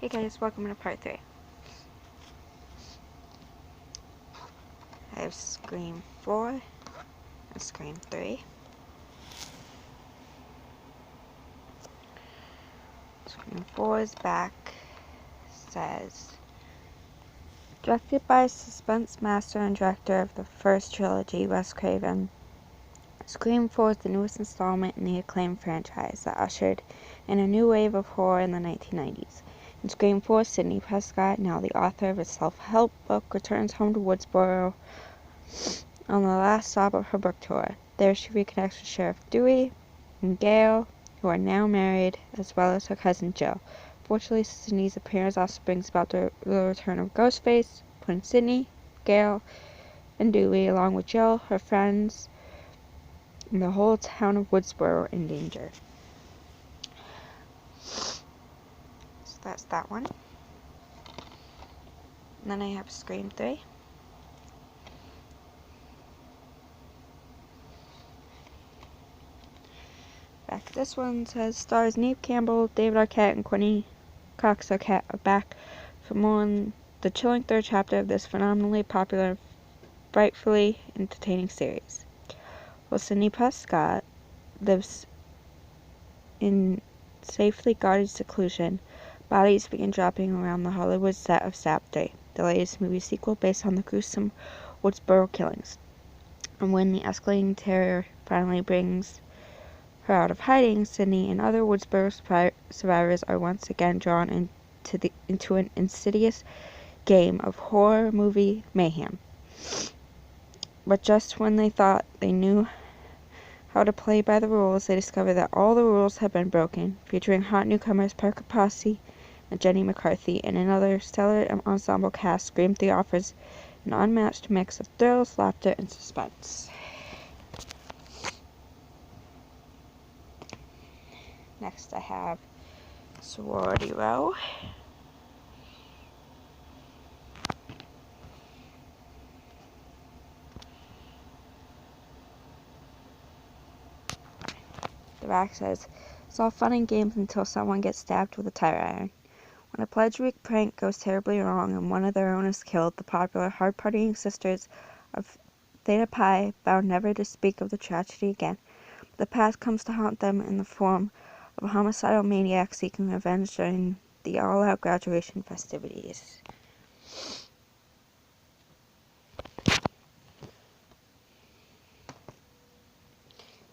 Hey guys, welcome to part 3. I have Scream 4 and Scream 3. Scream 4 is back. Says, directed by suspense master and director of the first trilogy, Wes Craven, Scream 4 is the newest installment in the acclaimed franchise that ushered in a new wave of horror in the 1990s. In Scream 4, Sidney Prescott, now the author of a self-help book, returns home to Woodsboro on the last stop of her book tour. There she reconnects with Sheriff Dewey and Gail, who are now married, as well as her cousin Jill. Fortunately, Sidney's appearance also brings about the return of Ghostface, putting Sidney, Gail, and Dewey, along with Jill, her friends, and the whole town of Woodsboro in danger. So that's that one. And then I have Scream 3. Back. This one says, stars Neve Campbell, David Arquette, and Courtney Cox Arquette are back for more on the chilling third chapter of this phenomenally popular, frightfully entertaining series. While Sidney Prescott lives in safely guarded seclusion, bodies begin dropping around the Hollywood set of Sap 3, the latest movie sequel based on the gruesome Woodsboro killings. And when the escalating terror finally brings her out of hiding, Sidney and other Woodsboro survivors are once again drawn into an insidious game of horror movie mayhem. But just when they thought they knew how to play by the rules, they discover that all the rules have been broken, featuring hot newcomers Parker Posey and Jenny McCarthy, and another stellar ensemble cast. Scream 3 offers an unmatched mix of thrills, laughter, and suspense. Next I have Sorority Row. The back says, it's all fun and games until someone gets stabbed with a tire iron. When a pledge week prank goes terribly wrong and one of their own is killed, the popular hard-partying sisters of Theta Pi vow never to speak of the tragedy again. The past comes to haunt them in the form of a homicidal maniac seeking revenge during the all-out graduation festivities.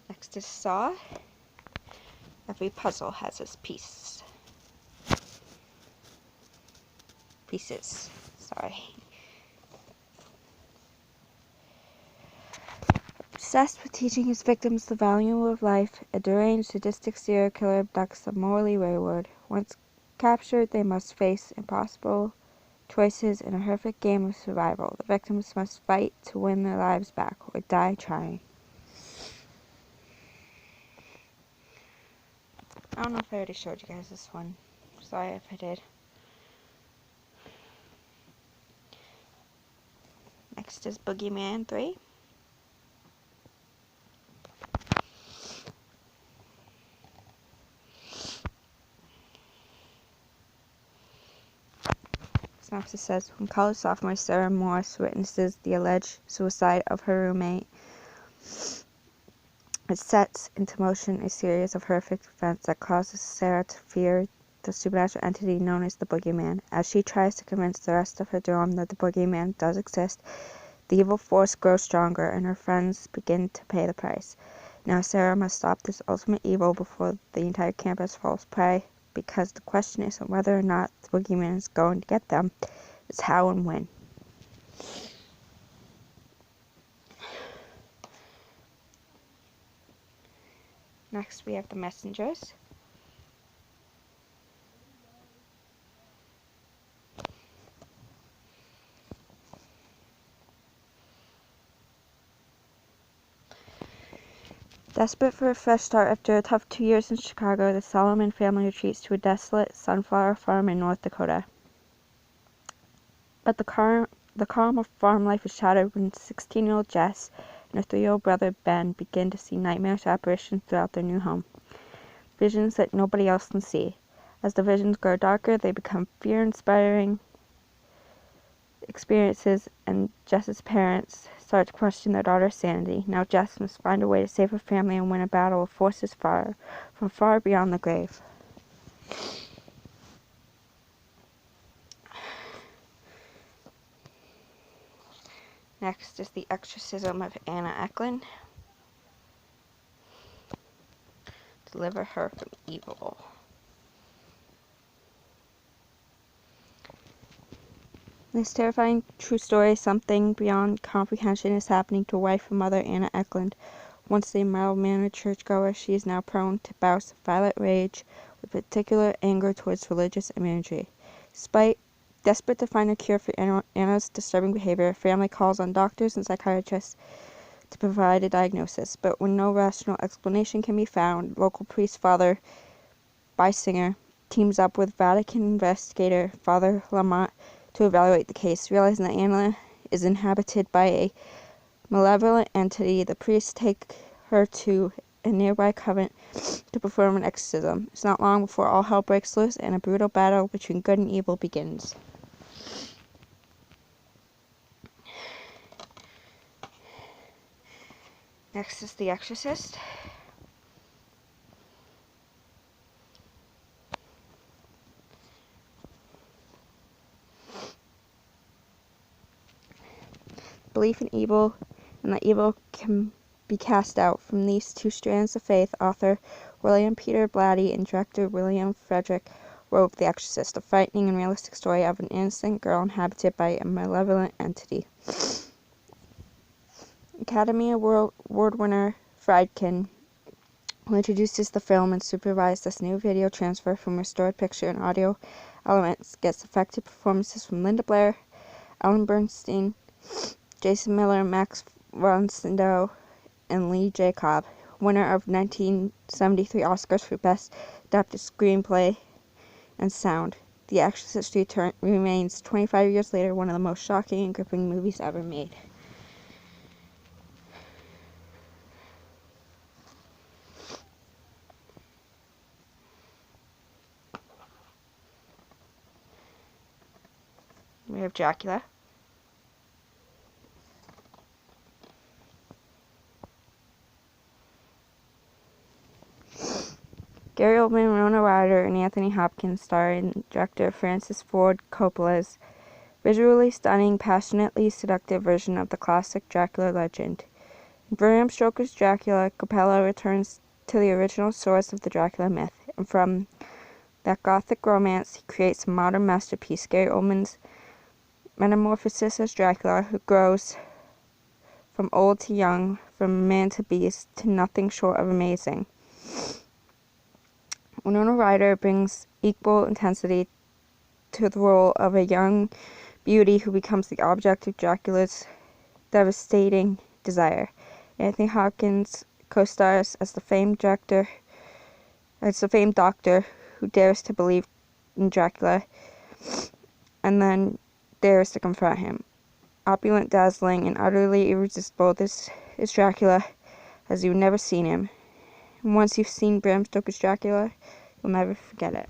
Next is Saw. Every puzzle has its pieces. Sorry. Obsessed with teaching his victims the value of life, a deranged, sadistic serial killer abducts the morally wayward. Once captured, they must face impossible choices in a horrific game of survival. The victims must fight to win their lives back, or die trying. I don't know if I already showed you guys this one. Sorry if I did. Next is Boogeyman 3. Synopsis says, when college sophomore Sarah Morse witnesses the alleged suicide of her roommate, it sets into motion a series of horrific events that causes Sarah to fear the supernatural entity known as the Boogeyman. As she tries to convince the rest of her dorm that the Boogeyman does exist, the evil force grows stronger and her friends begin to pay the price. Now Sarah must stop this ultimate evil before the entire campus falls prey, because the question isn't whether or not the Boogeyman is going to get them, it's how and when. Next we have The Messengers. Desperate for a fresh start after a tough 2 years in Chicago, the Solomon family retreats to a desolate sunflower farm in North Dakota. But the calm of farm life is shattered when 16-year-old Jess and her 3-year-old brother Ben begin to see nightmarish apparitions throughout their new home. Visions that nobody else can see. As the visions grow darker, they become fear-inspiring experiences, and Jess's parents start to question their daughter's sanity. Now Jess must find a way to save her family and win a battle with forces from far beyond the grave. Next is the exorcism of Anna Eklund. Deliver her from evil. This terrifying true story, something beyond comprehension, is happening to wife and mother Anna Eklund. Once the mild-mannered churchgoer, she is now prone to bouts of violent rage, with particular anger towards religious imagery. Desperate to find a cure for Anna's disturbing behavior, her family calls on doctors and psychiatrists to provide a diagnosis. But when no rational explanation can be found, local priest Father Beisinger teams up with Vatican investigator Father Lamont to evaluate the case. Realizing that Anna is inhabited by a malevolent entity, the priests take her to a nearby convent to perform an exorcism. It's not long before all hell breaks loose and a brutal battle between good and evil begins. Next is The Exorcist. Belief in evil and that evil can be cast out. From these two strands of faith, author William Peter Blatty and director William Frederick wrote The Exorcist, a frightening and realistic story of an innocent girl inhabited by a malevolent entity. Academy Award winner Friedkin, who introduces the film and supervised this new video transfer from restored picture and audio elements, gets effective performances from Linda Blair, Ellen Bernstein, Jason Miller, Max von Sydow, and Lee J. Cobb, winner of 1973 Oscars for Best Adapted Screenplay and Sound. The Exorcist remains 25 years later one of the most shocking and gripping movies ever made. We have Dracula. Gary Oldman, Winona Ryder, and Anthony Hopkins star in director Francis Ford Coppola's visually stunning, passionately seductive version of the classic Dracula legend. In Bram Stoker's Dracula, Coppola returns to the original source of the Dracula myth, and from that gothic romance, he creates a modern masterpiece, Gary Oldman's metamorphosis as Dracula, who grows from old to young, from man to beast, to nothing short of amazing. Winona Ryder brings equal intensity to the role of a young beauty who becomes the object of Dracula's devastating desire. Anthony Hopkins co-stars as the famed doctor who dares to believe in Dracula and then dares to confront him. Opulent, dazzling, and utterly irresistible, this is Dracula as you've never seen him. And once you've seen Bram Stoker's Dracula, you'll never forget it.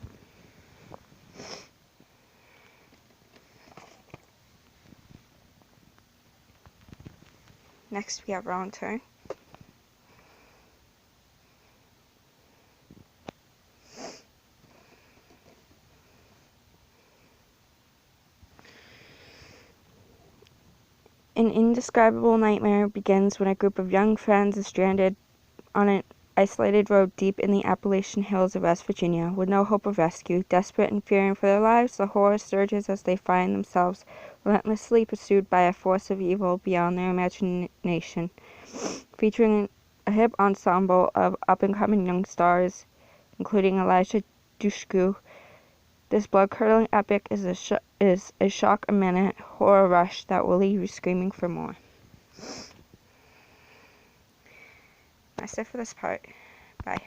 Next we have Wrong Turn. An indescribable nightmare begins when a group of young friends is stranded on an isolated road deep in the Appalachian Hills of West Virginia. With no hope of rescue, desperate and fearing for their lives, the horror surges as they find themselves relentlessly pursued by a force of evil beyond their imagination. Featuring a hip ensemble of up-and-coming young stars, including Elijah Dushku, this blood-curdling epic is a shock-a-minute horror rush that will leave you screaming for more. That's it for this part. Bye.